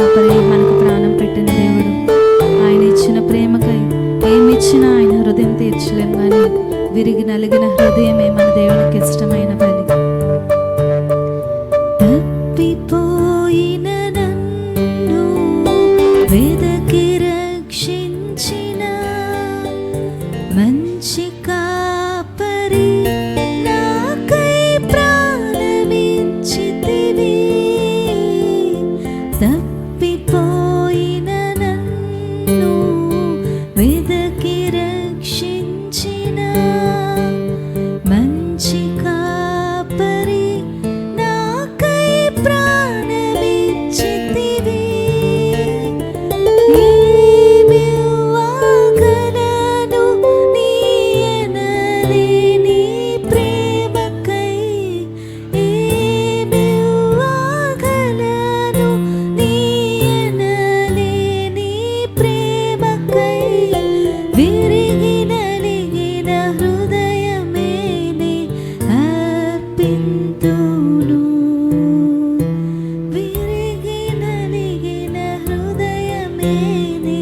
మనకు ప్రాణం పెట్టిన దేవుడు. ఆయన ఇచ్చిన ప్రేమకై ఏమిచ్చినా ఆయన హృదయం తీర్చలేం, కానీ విరిగి నలిగిన హృదయమే మన దేవునికి ఇష్టమైన బలి. తప్పిపోయిన నన్ను వెదకి రక్షించిన మంచి కాపరి, నాకై ప్రాణమిచ్చితివి. తప్పిపోయిన నన్ను వెదకి రక్షించిన మంచి కాపరి, నాకై ప్రాణమిచ్చితివి. ఏమివ్వగలను నీ ఎనలేని ప్రేమకై, ఏమివ్వగలను నీ ఎనలేని ప్రేమకై, విరిగి నలిగిన హృదయమే నే అర్పింతును. విరిగి నలిగిన హృదయమే నే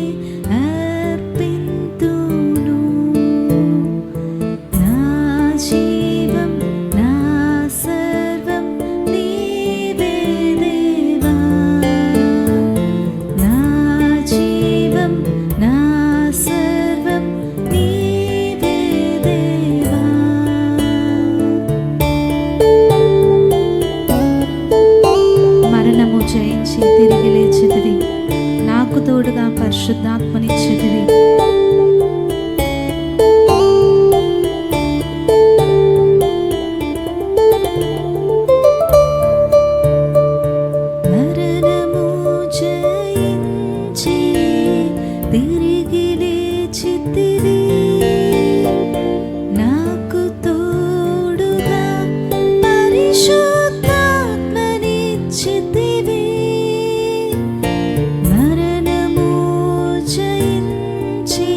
అర్పింతును. నా జీవం నా సర్వం నీవే దేవా. నా జీవం నా సర్వం నీవే దేవా. మరణము జయించి తిరిగి లేచితివి, నాకు తోడుగా పరిశుద్ధాత్మనిచ్చితివి. మరణము జయించి తిరిగి లేచితివి, నాకు తోడుగా పరిశుద్ధాత్మనిచ్చితివి. మరణము జయించి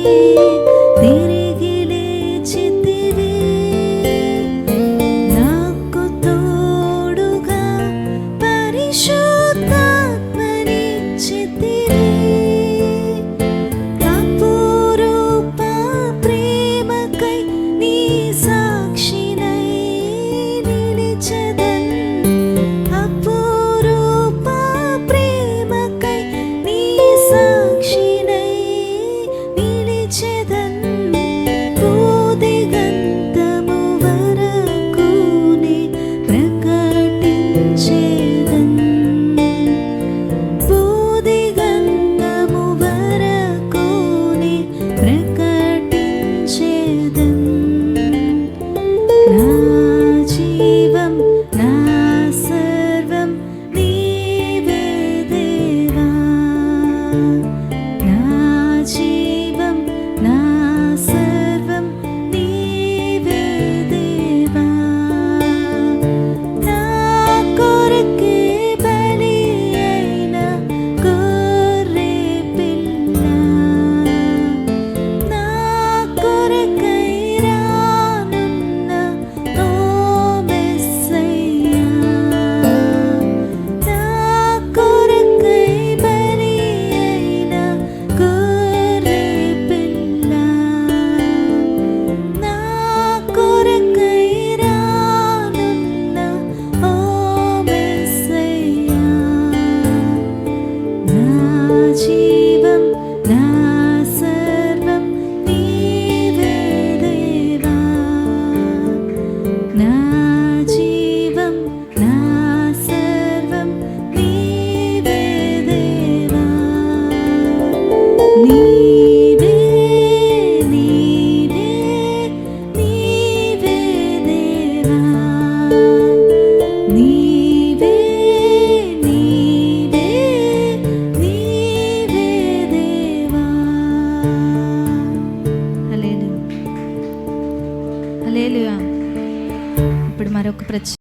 తిరిగి లేచితివి, నాకు తోడుగా పరిశుద్ధాత్మనిచ్చితివి. అపురూప ప్రేమకై నీ సాక్షినై నిలిచెదన్. అపురూప ప్రేమకై నీ సాక్షినై నిలిచెదన్. భూదిగంతము వరకు నే ప్రకటించెదన్. భూదిగంతము వరకు నే ప్రకటించెదన్. నా జీవం నా సర్వం నీవే దేవా. నా జీవం నా సర్వం నీవే దేవా. నా కొరకే బలి అయిన గొర్రె పిల్ల, నా కొరకై రానున్న ఓ మెస్సయ్యా. నా కొరకై బలి అయిన గొర్రె పిల్ల, నా కొరకై రానున్న ఓ మెస్సయ్యా. నా జీవం నా సర్వం నీవే దేవా. నా జీవం నా సర్వం నీవే దేవా. నీవే నీవే నీవే దేవా. నీవే నీవే నీవే దేవా. హల్లెలూయా, హల్లెలూయా. ఇప్పుడు మరొక